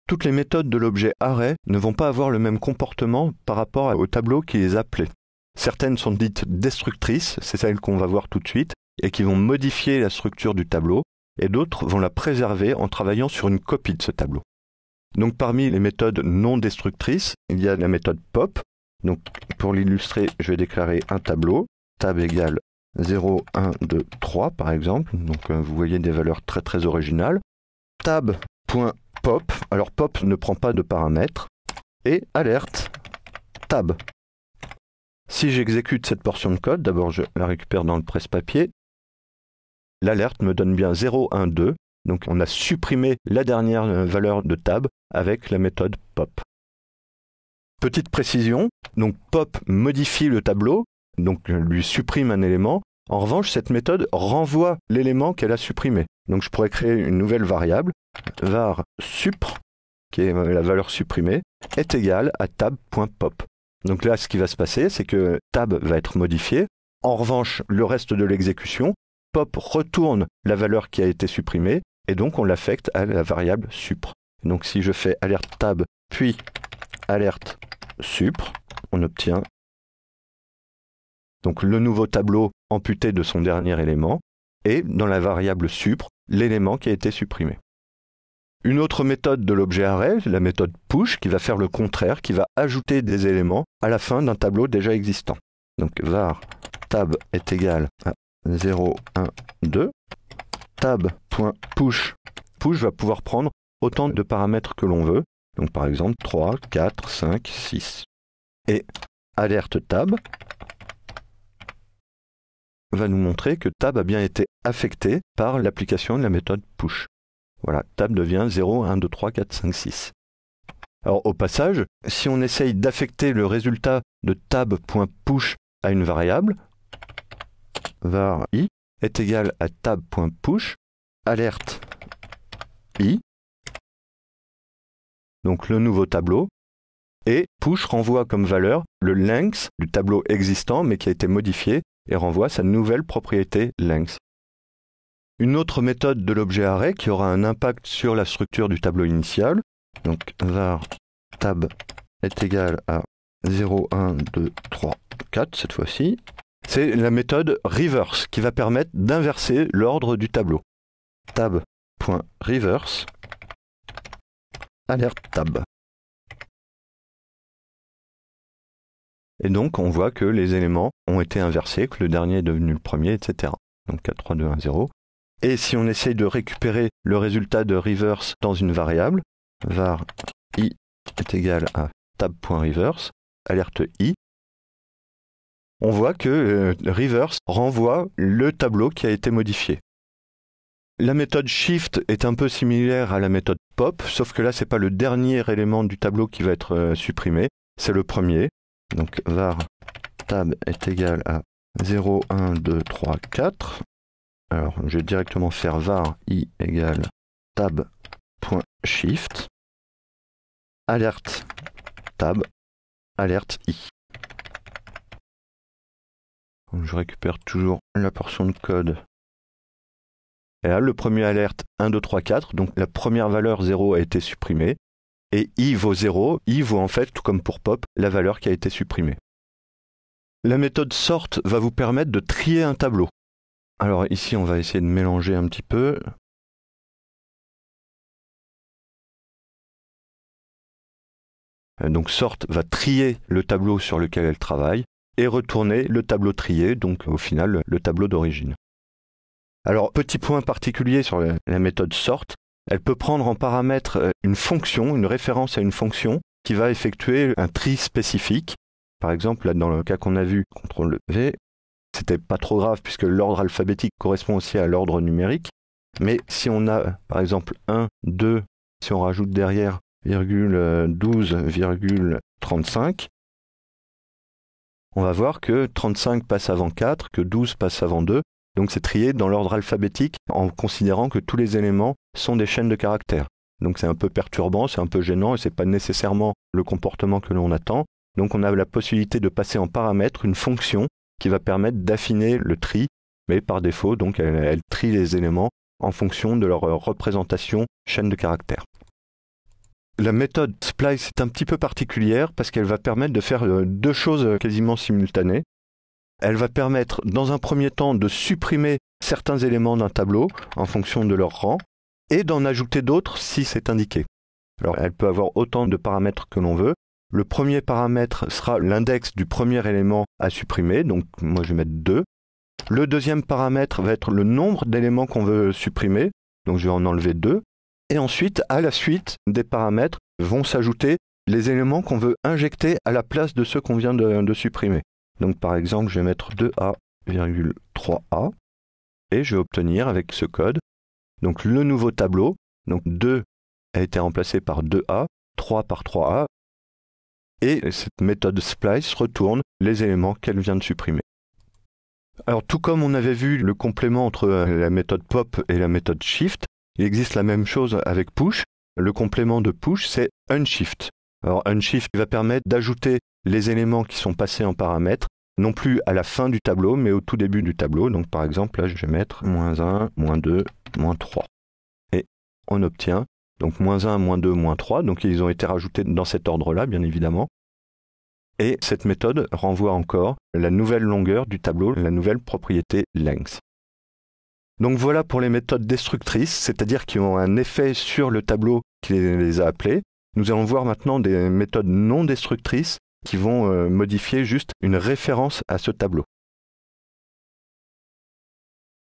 Toutes les méthodes de l'objet array ne vont pas avoir le même comportement par rapport au tableau qui les appelait. Certaines sont dites destructrices, c'est celles qu'on va voir tout de suite, et qui vont modifier la structure du tableau, et d'autres vont la préserver en travaillant sur une copie de ce tableau. Donc parmi les méthodes non destructrices, il y a la méthode pop. Donc pour l'illustrer, je vais déclarer un tableau, tab égale 0, 1, 2, 3 par exemple. Donc vous voyez des valeurs très très originales. Tab.pop, alors pop ne prend pas de paramètres, et alerte tab. Si j'exécute cette portion de code, d'abord je la récupère dans le presse-papier, l'alerte me donne bien 0, 1, 2. Donc on a supprimé la dernière valeur de tab avec la méthode pop. Petite précision, donc pop modifie le tableau, donc lui supprime un élément. En revanche, cette méthode renvoie l'élément qu'elle a supprimé. Donc je pourrais créer une nouvelle variable, var supr, qui est la valeur supprimée, est égale à tab.pop. Donc là, ce qui va se passer, c'est que tab va être modifié. En revanche, le reste de l'exécution, pop retourne la valeur qui a été supprimée, et donc on l'affecte à la variable supr. Donc si je fais alerte tab, puis alerte supr, on obtient donc le nouveau tableau amputé de son dernier élément, et dans la variable supr, l'élément qui a été supprimé. Une autre méthode de l'objet array, la méthode push, qui va faire le contraire, qui va ajouter des éléments à la fin d'un tableau déjà existant. Donc var tab est égal à 0, 1, 2. Tab.push. Push va pouvoir prendre autant de paramètres que l'on veut. Donc par exemple 3, 4, 5, 6. Et alerte tab va nous montrer que tab a bien été affecté par l'application de la méthode push. Voilà, tab devient 0, 1, 2, 3, 4, 5, 6. Alors au passage, si on essaye d'affecter le résultat de tab.push à une variable, var i est égal à tab.push, alerte i, donc le nouveau tableau, et push renvoie comme valeur le length du tableau existant mais qui a été modifié et renvoie sa nouvelle propriété length. Une autre méthode de l'objet array qui aura un impact sur la structure du tableau initial, donc var tab est égal à 0, 1, 2, 3, 4 cette fois-ci, c'est la méthode reverse qui va permettre d'inverser l'ordre du tableau. Tab.reverse alerte tab. Et donc on voit que les éléments ont été inversés, que le dernier est devenu le premier, etc. Donc 4, 3, 2, 1, 0. Et si on essaye de récupérer le résultat de reverse dans une variable, var i est égal à tab.reverse, alerte i, on voit que reverse renvoie le tableau qui a été modifié. La méthode shift est un peu similaire à la méthode pop, sauf que là, ce n'est pas le dernier élément du tableau qui va être supprimé, c'est le premier. Donc var tab est égal à 0, 1, 2, 3, 4. Alors, je vais directement faire var i égale tab.shift, alerte tab, alerte i. Donc, je récupère toujours la portion de code. Et là, le premier alerte 1, 2, 3, 4, donc la première valeur 0 a été supprimée. Et i vaut 0, i vaut en fait, tout comme pour pop, la valeur qui a été supprimée. La méthode sort va vous permettre de trier un tableau. Alors ici, on va essayer de mélanger un petit peu. Donc sort va trier le tableau sur lequel elle travaille et retourner le tableau trié, donc au final le tableau d'origine. Alors petit point particulier sur la méthode sort, elle peut prendre en paramètre une fonction, une référence à une fonction qui va effectuer un tri spécifique. Par exemple, là, dans le cas qu'on a vu, CTRL-V, c'était pas trop grave puisque l'ordre alphabétique correspond aussi à l'ordre numérique. Mais si on a, par exemple, 1, 2, si on rajoute derrière, 12,35, on va voir que 35 passe avant 4, que 12 passe avant 2. Donc c'est trié dans l'ordre alphabétique en considérant que tous les éléments sont des chaînes de caractères. Donc c'est un peu perturbant, c'est un peu gênant et ce n'est pas nécessairement le comportement que l'on attend. Donc on a la possibilité de passer en paramètre une fonction qui va permettre d'affiner le tri, mais par défaut, donc elle trie les éléments en fonction de leur représentation chaîne de caractères. La méthode splice est un petit peu particulière parce qu'elle va permettre de faire deux choses quasiment simultanées. Elle va permettre, dans un premier temps, de supprimer certains éléments d'un tableau en fonction de leur rang et d'en ajouter d'autres si c'est indiqué. Alors, elle peut avoir autant de paramètres que l'on veut. Le premier paramètre sera l'index du premier élément à supprimer, donc moi je vais mettre 2. Le deuxième paramètre va être le nombre d'éléments qu'on veut supprimer, donc je vais en enlever 2. Et ensuite, à la suite des paramètres, vont s'ajouter les éléments qu'on veut injecter à la place de ceux qu'on vient de supprimer. Donc par exemple, je vais mettre 2A,3A et je vais obtenir avec ce code donc le nouveau tableau. Donc 2 a été remplacé par 2A, 3 par 3A. Et cette méthode splice retourne les éléments qu'elle vient de supprimer. Alors tout comme on avait vu le complément entre la méthode pop et la méthode shift, il existe la même chose avec push. Le complément de push, c'est unshift. Alors unshift va permettre d'ajouter les éléments qui sont passés en paramètres, non plus à la fin du tableau, mais au tout début du tableau. Donc par exemple, là je vais mettre -1, -2, -3. Et on obtient donc -1, -2, -3, donc ils ont été rajoutés dans cet ordre-là, bien évidemment. Et cette méthode renvoie encore la nouvelle longueur du tableau, la nouvelle propriété length. Donc voilà pour les méthodes destructrices, c'est-à-dire qui ont un effet sur le tableau qui les a appelées. Nous allons voir maintenant des méthodes non destructrices qui vont modifier juste une référence à ce tableau.